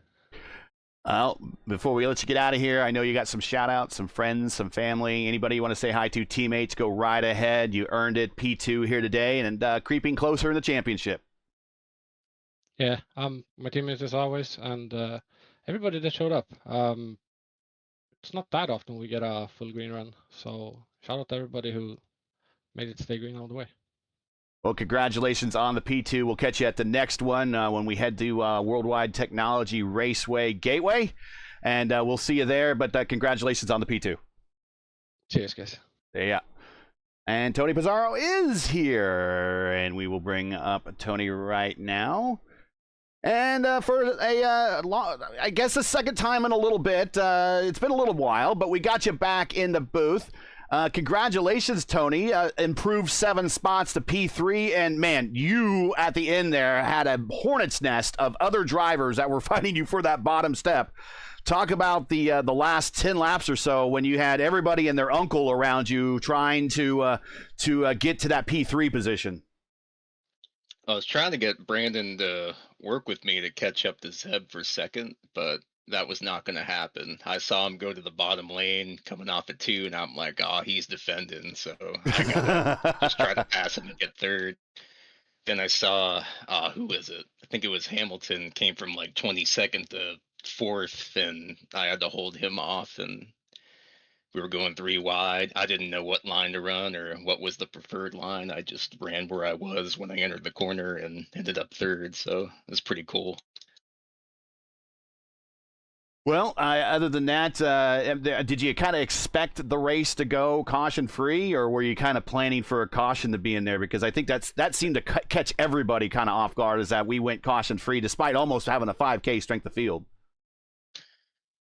Well, before we let you get out of here, I know you got some shout outs, some friends, some family. Anybody you want to say hi to, teammates, go right ahead. You earned it. P2 here today and creeping closer in the championship. Yeah, my teammates as always, and everybody that showed up. It's not that often we get a full green run, so shout out to everybody who made it stay green all the way. Well, congratulations on the P2. We'll catch you at the next one when we head to Worldwide Technology Raceway Gateway, and we'll see you there. But congratulations on the P2. Cheers, guys. Yeah. And Tony Pizarro is here, and we will bring up Tony right now. And for I guess the second time in a little bit, it's been a little while, but we got you back in the booth. Congratulations, Tony. Improved 7 spots to P3. And, man, you at the end there had a hornet's nest of other drivers that were fighting you for that bottom step. Talk about the last 10 laps or so when you had everybody and their uncle around you trying to get to that P3 position. I was trying to get Brandon to work with me to catch up to Zeb for second, but that was not going to happen. I saw him go to the bottom lane coming off at 2, and I'm like, oh, he's defending, so I gotta just try to pass him and get third. Then I saw, who is it? I think it was Hamilton, came from like 22nd to 4th, and I had to hold him off, and we were going 3 wide. I didn't know what line to run or what was the preferred line. I just ran where I was when I entered the corner and ended up third, so it was pretty cool. Well, other than that, did you kind of expect the race to go caution-free, or were you kind of planning for a caution to be in there? Because I think that seemed to catch everybody kind of off guard, is that we went caution-free despite almost having a 5K strength of field.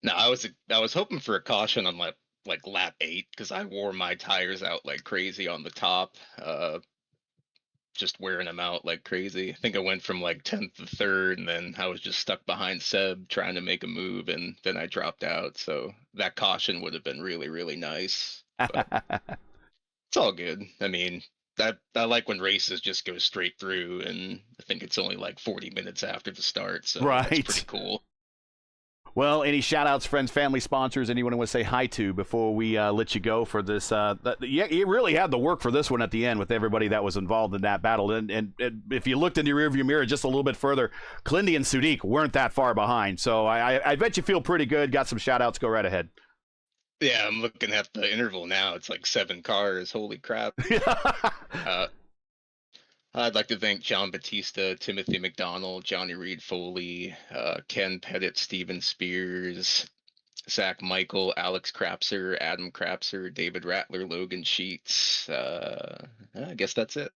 No, I was hoping for a caution on like lap 8 because I wore my tires out like crazy on the top. Just wearing them out like crazy. I think I went from like 10th to 3rd, and then I was just stuck behind Seb trying to make a move, and then I dropped out. So that caution would have been really, really nice. But it's all good. I mean, I like when races just go straight through, and I think it's only like 40 minutes after the start, so right. That's pretty cool. Well, any shout-outs, friends, family, sponsors, anyone want to say hi to before we let you go for this? You really had the work for this one at the end with everybody that was involved in that battle. And if you looked in the rearview mirror just a little bit further, Clindy and Sudik weren't that far behind. So I bet you feel pretty good. Got some shout-outs. Go right ahead. Yeah, I'm looking at the interval now. It's like 7 cars. Holy crap. I'd like to thank John Batista, Timothy McDonald, Johnny Reed Foley, Ken Pettit, Steven Spears, Zach Michael, Alex Crapser, Adam Crapser, David Rattler, Logan Sheets. I guess that's it.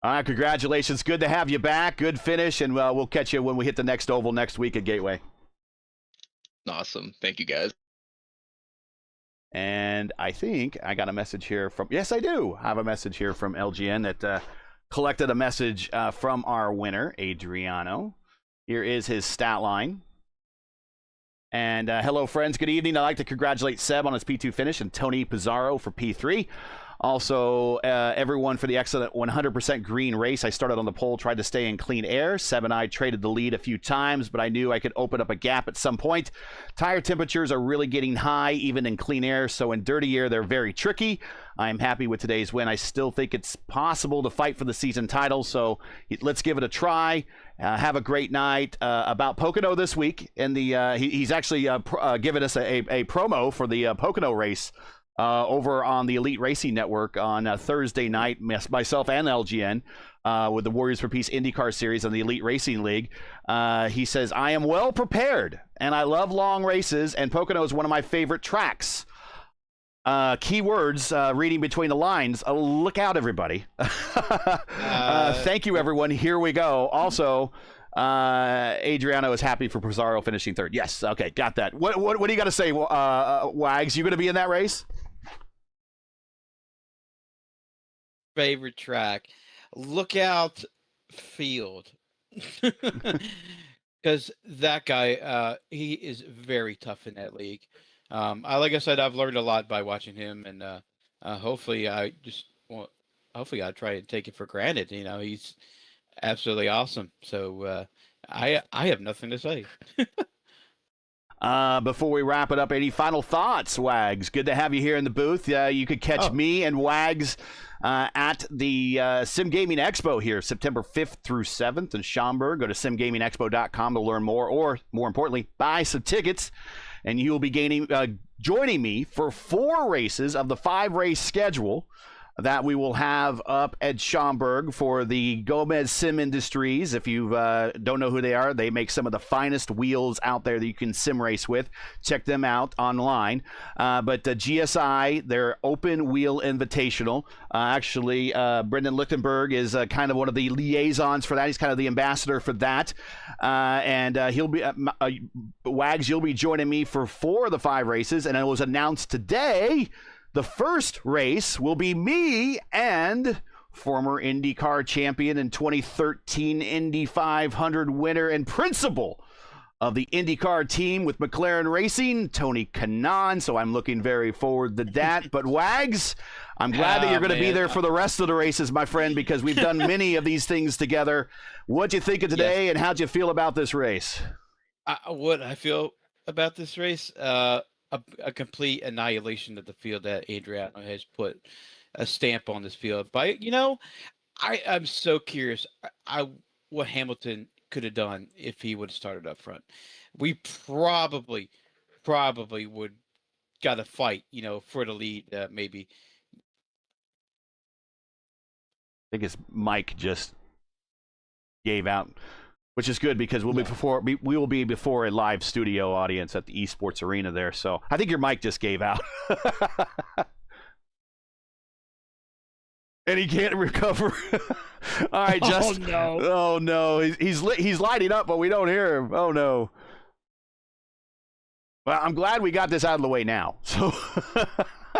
All right, congratulations. Good to have you back. Good finish, and we'll catch you when we hit the next oval next week at Gateway. Awesome. Thank you, guys. And I think I got a message here from, yes, I do have a message here from LGN that collected a message from our winner, Adriano. Here is his stat line. And hello, friends. Good evening. I'd like to congratulate Seb on his P2 finish and Tony Pizarro for P3. Also, everyone for the excellent 100% green race. I started on the pole, tried to stay in clean air. Seb and I traded the lead a few times, but I knew I could open up a gap at some point. Tire temperatures are really getting high, even in clean air, so in dirty air, they're very tricky. I'm happy with today's win. I still think it's possible to fight for the season title, so let's give it a try. Have a great night. About Pocono this week, and he's actually given us a promo for the Pocono race over on the Elite Racing Network on Thursday night, myself and LGN, with the Warriors for Peace IndyCar Series on the Elite Racing League. He says, I am well prepared, and I love long races, and Pocono is one of my favorite tracks. Keywords, reading between the lines. Look out, everybody. Thank you, everyone. Here we go. Also, Adriano is happy for Pizarro finishing third. Yes, okay, got that. What do you got to say, Wags? You going to be in that race? Favorite track. Look out, field. Because that guy, he is very tough in that league. Like I said, I've learned a lot by watching him, and hopefully I try and take it for granted. You know, he's absolutely awesome. So I have nothing to say. Before we wrap it up, any final thoughts, Wags? Good to have you here in the booth. You could catch me and Wags at the Sim Gaming Expo here, September 5th through 7th in Schaumburg. Go to simgamingexpo.com to learn more, or more importantly, buy some tickets. And you will be joining me for 4 races of the 5-race schedule that we will have up at Schaumburg for the Gomez Sim Industries. If you don't know who they are, they make some of the finest wheels out there that you can sim race with. Check them out online. But GSI, their open wheel invitational. Actually, Brendan Lichtenberg is kind of one of the liaisons for that. He's kind of the ambassador for that. And he'll be, Wags, you'll be joining me for 4 of the 5 races. And it was announced today, the first race will be me and former IndyCar champion and 2013 Indy 500 winner and principal of the IndyCar team with McLaren Racing, Tony Kanaan. So I'm looking very forward to that. But Wags, I'm glad that you're going to be there for the rest of the races, my friend, because we've done many of these things together. What'd you think of today, and how'd you feel about this race? What I feel about this race, a complete annihilation of the field that Adriano has put a stamp on this field. But, you know, I'm so curious what Hamilton could have done if he would have started up front. We probably would got a fight, you know, for the lead, maybe. I think his mic just gave out, which is good because we will be before a live studio audience at the esports arena there. So I think your mic just gave out. And he can't recover. All right, Justin. Oh no! Oh no! He's lighting up, but we don't hear him. Oh no! Well, I'm glad we got this out of the way now. So.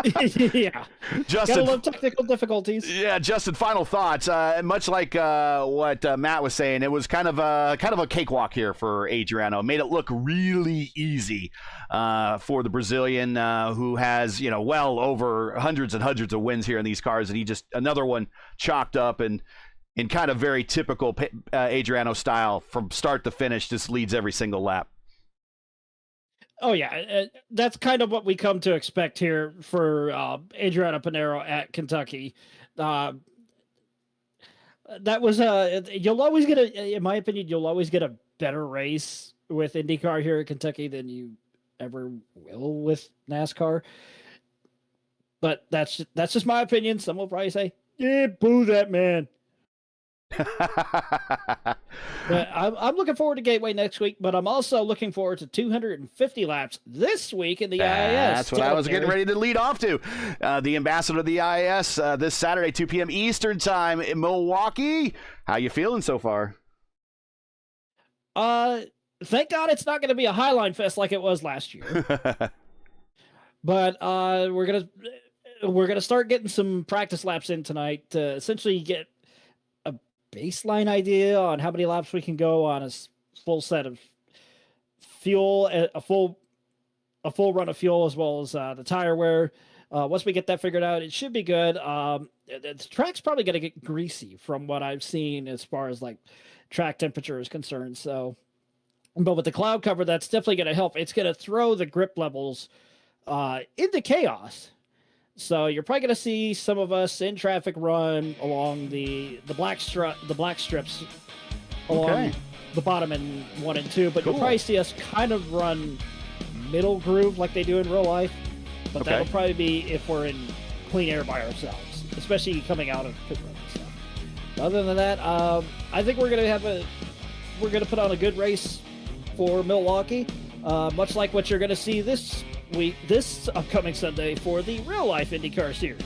Yeah, Justin, gotta love technical difficulties. Yeah, Justin. Final thoughts. Much like what Matt was saying, it was kind of a cakewalk here for Adriano. Made it look really easy for the Brazilian, who has well over hundreds and hundreds of wins here in these cars, and he just another one chalked up and in kind of very typical Adriano style from start to finish, just leads every single lap. Oh yeah, that's kind of what we come to expect here for Adriano Pinheiro at Kentucky. That was you'll always get in my opinion, you'll always get a better race with IndyCar here at Kentucky than you ever will with NASCAR. But that's just my opinion. Some will probably say, "Yeah, boo that man." But I'm looking forward to Gateway next week, but I'm also looking forward to 250 laps this week in the IIS. That's what I was getting ready to lead off to. The ambassador of the IIS this Saturday, 2 p.m. Eastern time in Milwaukee. How you feeling so far? Thank God it's not going to be a Highline Fest like it was last year. But we're gonna start getting some practice laps in tonight to essentially get baseline idea on how many laps we can go on a full set of fuel, a full run of fuel, as well as the tire wear. Once we get that figured out, it should be good. The track's probably going to get greasy from what I've seen as far as like track temperature is concerned. So, but with the cloud cover, that's definitely going to help. It's going to throw the grip levels into chaos. So you're probably going to see some of us in traffic run along the black strips along the bottom in 1 and 2, but You'll probably see us kind of run middle groove like they do in real life. But Okay. that'll probably be if we're in clean air by ourselves, especially coming out of pit road and stuff. Other than that, I think we're gonna put on a good race for Milwaukee, much like what you're gonna see this upcoming Sunday for the real life IndyCar Series.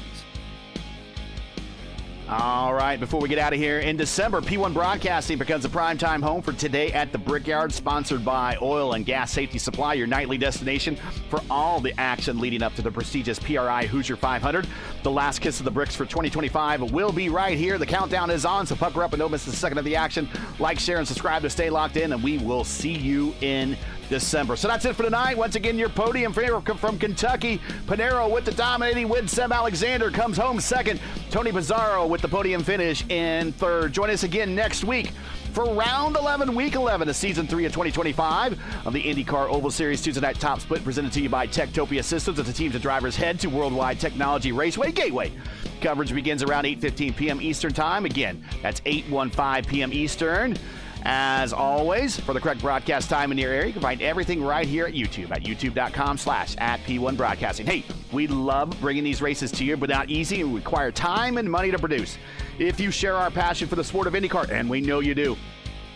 All right, before we get out of here, in December, P1 Broadcasting becomes a primetime home for Today at the Brickyard, sponsored by Oil and Gas Safety Supply, your nightly destination for all the action leading up to the prestigious PRI Hoosier 500. The last kiss of the bricks for 2025 will be right here. The countdown is on, so pucker up and don't miss a second of the action. Like, share, and subscribe to stay locked in, and we will see you in December. So that's it for tonight. Once again, your podium favorite from Kentucky, Pinero with the dominating win. Seb Alexander comes home second. Tony Bizzarro with the podium finish in third. Join us again next week for round 11, week 11 of season 3 of 2025 of the IndyCar Oval Series Tuesday Night Top Split, presented to you by Topia Systems as the teams and drivers head to Worldwide Technology Raceway Gateway. Coverage begins around 8:15 p.m. Eastern Time. Again, that's 8:15 p.m. Eastern. As always, for the correct broadcast time in your area, you can find everything right here at YouTube at youtube.com/@P1 Broadcasting. Hey, we love bringing these races to you, but not easy and require time and money to produce. If you share our passion for the sport of IndyCar, and we know you do,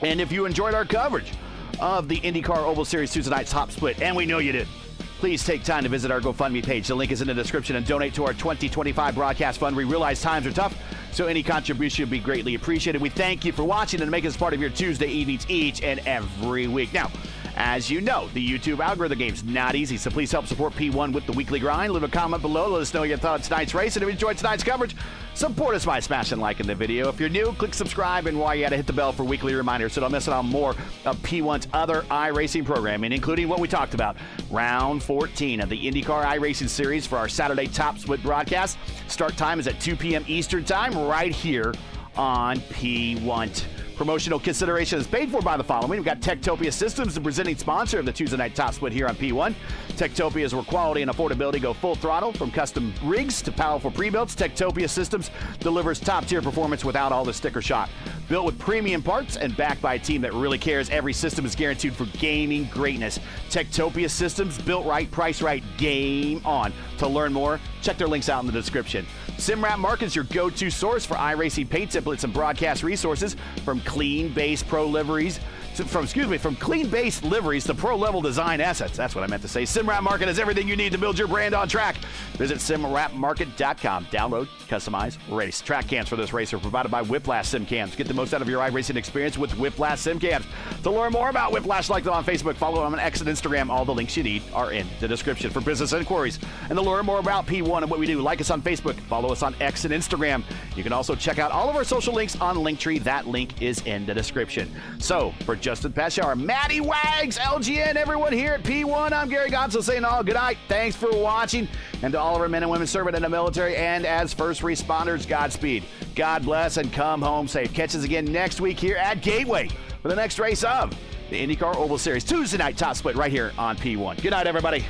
and if you enjoyed our coverage of the IndyCar Oval Series Tuesday Night Top Split, and we know you did, please take time to visit our GoFundMe page. The link is in the description, and donate to our 2025 broadcast fund. We realize times are tough, so any contribution would be greatly appreciated. We thank you for watching and making us part of your Tuesday evenings each and every week. Now, as you know, the YouTube algorithm game's not easy, so please help support P1 with the weekly grind. Leave a comment below. Let us know your thoughts tonight's race, and if you enjoyed tonight's coverage, support us by smashing like in the video. If you're new, click subscribe, and while you're at it, hit the bell for weekly reminders so don't miss out on more of P1's other iRacing programming, including what we talked about, round 14 of the IndyCar iRacing series for our Saturday Top Split broadcast. Start time is at 2 p.m. Eastern Time, right here on P1. Promotional consideration is paid for by the following. We've got Topia Systems, the presenting sponsor of the Tuesday Night Top Split here on P1. Topia is where quality and affordability go full throttle. From custom rigs to powerful pre-builts, Topia Systems delivers top-tier performance without all the sticker shock. Built with premium parts and backed by a team that really cares, every system is guaranteed for gaming greatness. Topia Systems, built right, priced right, game on. To learn more, check their links out in the description. SimWrap Mark is your go-to source for iRacing paint templates and broadcast resources, from clean base liveries to pro-level design assets. That's what I meant to say. SimWrap Market has everything you need to build your brand on track. Visit simwrapmarket.com. Download, customize, race. Track cams for this race are provided by Whiplash Sim Cams. Get the most out of your iRacing experience with Whiplash Sim Cams. To learn more about Whiplash, like them on Facebook, follow them on X and Instagram. All the links you need are in the description. For business inquiries and to learn more about P1 and what we do, like us on Facebook, follow us on X and Instagram. You can also check out all of our social links on Linktree. That link is in the description. So, for Justin Pashar, Matty Wags, LGN, everyone here at P1, I'm Gary Gonzo saying all good night. Thanks for watching. And to all of our men and women serving in the military and as first responders, Godspeed. God bless and come home safe. Catch us again next week here at Gateway for the next race of the IndyCar Oval Series Tuesday Night Top Split right here on P1. Good night, everybody.